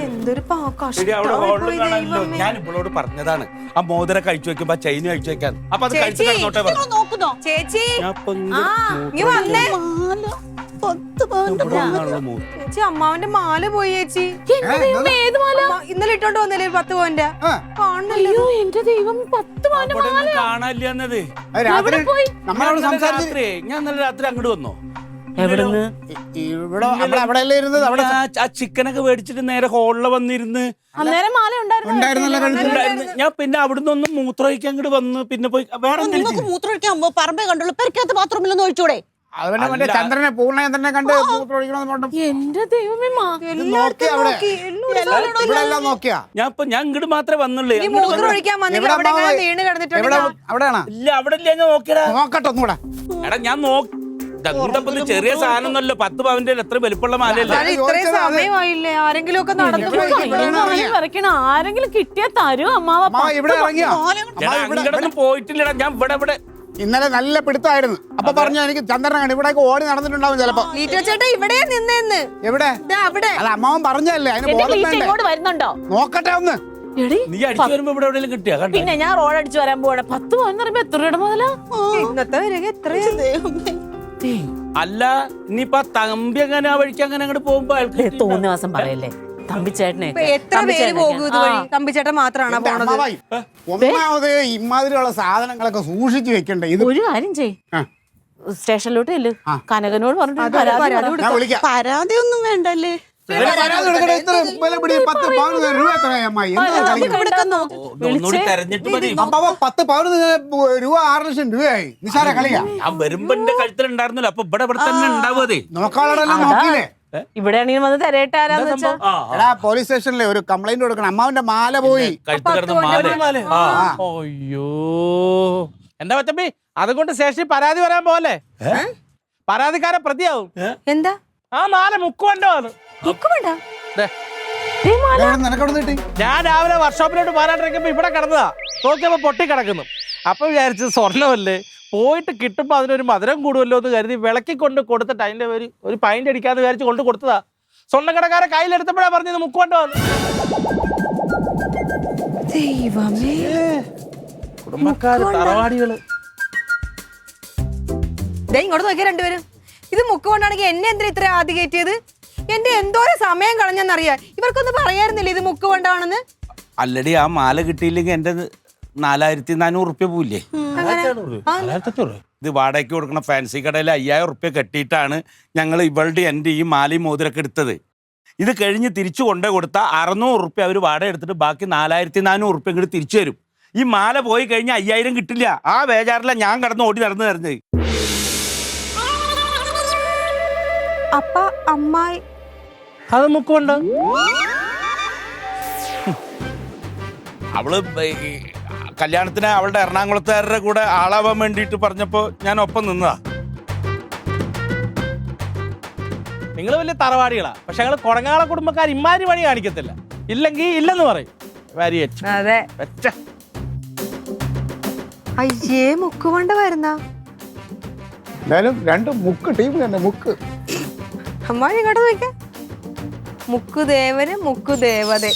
എന്തൊരു ഞാൻ ഇവളോട് പറഞ്ഞതാണ് ആ മോതിരം കഴിച്ചു വെക്കുമ്പോ ചെയിന് കഴിച്ചു വെക്കാൻ. അപ്പൊ അത് കഴിച്ചു കിടന്നോട്ടെ. ചേച്ചി ചേച്ചി അമ്മാവന്റെ മാല പോയി ചേച്ചി. ഇന്നലെ ഇട്ടോണ്ട് വന്നില്ലേ 10 പവന്റെ? കാണണല്ലോ. എന്റെ ദൈവം, 10 പവന്റെ മാല കാണാനില്ല എന്നത്. ഞാൻ ഇന്നലെ രാത്രി അങ്ങോട്ട് വന്നോ? എവിടുന്ന്? ആ ചിക്കനൊക്കെ മേടിച്ചിട്ട് നേരെ ഹോളില് വന്നിരുന്ന് അന്നേരം മാല ഉണ്ടായിരുന്നു. ഞാൻ പിന്നെ അവിടുന്ന് ഒന്ന് മൂത്രമൊഴിക്കാൻ അങ്ങോട്ട് വന്ന് പിന്നെ പോയി വേറെ മൂത്രമൊഴിക്കാൻ പറമ്പേ കണ്ടുള്ളൂ. പെരക്കകത്ത് ബാത്റൂമിലൊന്നും ഒഴിച്ചൂടെ? ചന്ദ്രനെ പൂർണ്ണചന്ദ്രനെ കണ്ട് മൂത്രമൊഴിക്കണം. എന്റെ ദൈവമേ, ഞാൻ ഇങ്ങോട്ട് മാത്രമേ വന്നുള്ളൂ. അവിടെയാണോ? ഇല്ല, അവിടെ ഇല്ല. ഞാൻ നോക്കിയടാ. നോക്കട്ടെ ഒന്നുകൂടെ. എടാ ഞാൻ നോക്കി. ചെറിയ സാധനം ഒന്നല്ലോ. 10 പവന്റെ എത്ര വലിപ്പമുള്ള മാലയല്ലേ? ആരെങ്കിലും ഒക്കെ ആരെങ്കിലും കിട്ടിയാ തരൂ അമ്മാവ. പോയിട്ടില്ലടാ. ഞാൻ ഇവിടെ ഇന്നലെ നല്ല പിടുത്തമായിരുന്നു. അപ്പൊ പറഞ്ഞു എനിക്ക് ചന്ദ്രനാണ് ഇവിടെ ഓടി നടന്നിട്ടുണ്ടാവും ചിലപ്പോ. ഇവിടെ നിന്നെന്ന്. എവിടെ? അത് അമ്മാവൻ പറഞ്ഞല്ലേ. അതിന് വരുന്നുണ്ടോ നോക്കട്ടെ ഒന്ന്. നീ അടിച്ചു വരുമ്പോ ഇവിടെ എവിടെയെങ്കിലും കിട്ടിയാ? പിന്നെ ഞാൻ റോഡ് അടിച്ചു വരാൻ പോവാ. 10 പവൻ പറയുമ്പോ എത്ര രൂപ മുതലാ? അല്ല ഇനിയിപ്പൊ തമ്പി അങ്ങനെ ആ വഴിക്ക് അങ്ങനെ അങ്ങോട്ട് പോകുമ്പോ തോന്നിയ ദിവസം പറയല്ലേ തമ്പിച്ചേട്ടനെ. എത്ര പേര് പോകും ഇതുവഴി? തമ്പിച്ചേട്ടൻ മാത്രാണോ പോണത്? ഒന്നാമത് ഇമാതിരിയുള്ള സാധനങ്ങളൊക്കെ സൂക്ഷിച്ചു വെക്കണ്ടേ. ഇത് ഒരു കാര്യം ചെയ്, സ്റ്റേഷനിലോട്ട് ഇല്ല കനകനോട് പറഞ്ഞിട്ട് പരാതി ഒന്നും വേണ്ടല്ലേ. 10 പവന് രൂപ 6 ലക്ഷം രൂപയായി. നിസാര കളിയാ. ഞാൻ വരുമ്പോ എന്റെ കഴുത്തിലുണ്ടായിരുന്നല്ലോ. അപ്പൊ ഇവിടെ തന്നെ ഉണ്ടാവതേ. നോക്കാളെല്ലാം നോക്കിയില്ലേ? ഇവിടെയാണെങ്കിലും വന്ന് തരേട്ടാരാന്ന് വെച്ചാ. എടാ പോലീസ് സ്റ്റേഷനിലെ ഒരു കംപ്ലൈന്റ് കൊടുക്കണം. അമ്മാവന്റെ മാല പോയി. കഴുത്ത് കിടന്ന മാല. അയ്യോ എന്റെ പച്ചപ്പി, അതുകൊണ്ട് സ്റ്റേഷനിൽ പരാതി പറയാൻ പോലെ പരാതിക്കാരെ പ്രതിയാവും. എന്താ ആ മാല മുക്കുവണ്ടോ? ഞാൻ രാവിലെ വർക്ക്ഷോപ്പിലോട്ട് പോരാണ്ടിരിക്കുമ്പോ ഇവിടെ കിടന്നതാ. നോക്കിയപ്പോ പൊട്ടി കിടക്കുന്നു. അപ്പൊ വിചാരിച്ചത് സ്വർണ്ണമല്ലേ, പോയിട്ട് കിട്ടുമ്പോ അതിനൊരു മധുരം കൂടുമല്ലോ എന്ന് കരുതി വിളക്കി കൊണ്ട് കൊടുത്തിട്ട് അതിന്റെ ഒരു പൈൻ്റ് അടിക്കാന്ന് വിചാരിച്ച് കൊണ്ട് കൊടുത്തതാ. സ്വർണ്ണക്കടക്കാരെ കയ്യിലെടുത്തപ്പോഴാ പറഞ്ഞത് മുക്കുവണ്ടോ. കുടുംബക്കാര്, തറവാടികള്. ഇങ്ങോട്ട് നോക്കിയ രണ്ടുപേരും. ഇത് മുക്കുകൊണ്ടാണെങ്കിൽ എന്നെ എന്തിനാ ഇത്ര ആദ്യം കയറ്റിയത്? എന്റെ എന്തോരം സമയം കളഞ്ഞെന്നറിയാ. ഇവർക്കൊന്നും പറയാറുന്നില്ല ഇത് മുക്കുകൊണ്ടാണെന്ന്. അല്ലടി ആ മാല കിട്ടിയില്ലെങ്കിൽ എന്റെ 4400 റുപ്യ പോയില്ലേ? ഇത് വാടകയ്ക്ക് കൊടുക്കണ ഫാൻസി കടയിൽ 5000 റുപ്യ കെട്ടിയിട്ടാണ് ഞങ്ങൾ ഇവളുടെ എൻ്റെ ഈ മാലയും മോതിരൊക്കെ എടുത്തത്. ഇത് കഴിഞ്ഞ് തിരിച്ചു കൊണ്ടേ കൊടുത്താൽ 600 റുപ്യ അവർ വാടക എടുത്തിട്ട് ബാക്കി 4400 റുപ്യ ഇങ്ങോട്ട് തിരിച്ചു തരും. ഈ മാല പോയി കഴിഞ്ഞാൽ 5000 കിട്ടില്ല. ആ ബേജാറില്ല ഞാൻ കടന്ന് ഓടി നടന്നു തരുന്നത്. അപ്പ അമ്മായി അത് മുക്കുവണ്ടോ? അവള് കല്യാണത്തിന് അവളുടെ എറണാകുളത്തുകാരുടെ കൂടെ ആളാവാൻ വേണ്ടിയിട്ട് പറഞ്ഞപ്പോ ഞാൻ ഒപ്പം നിന്നതാ. നിങ്ങൾ വലിയ തറവാടികളാ. പക്ഷെ ഞങ്ങൾ കൊടങ്ങാള കുടുംബക്കാർ ഇമ്മാരി പണി കാണിക്കത്തില്ല. ഇല്ലെങ്കിൽ ഇല്ലെന്ന് പറയും. അതെ. അയ്യേ മുക്കുകൊണ്ട വരുന്ന എന്തായാലും 2 മുക്ക് ടീം തന്നെ. മുക്ക് അമ്മായി ഇങ്ങോട്ട് നോക്കിയ മുക്കുദേവന് മുക്കുദേവതേ.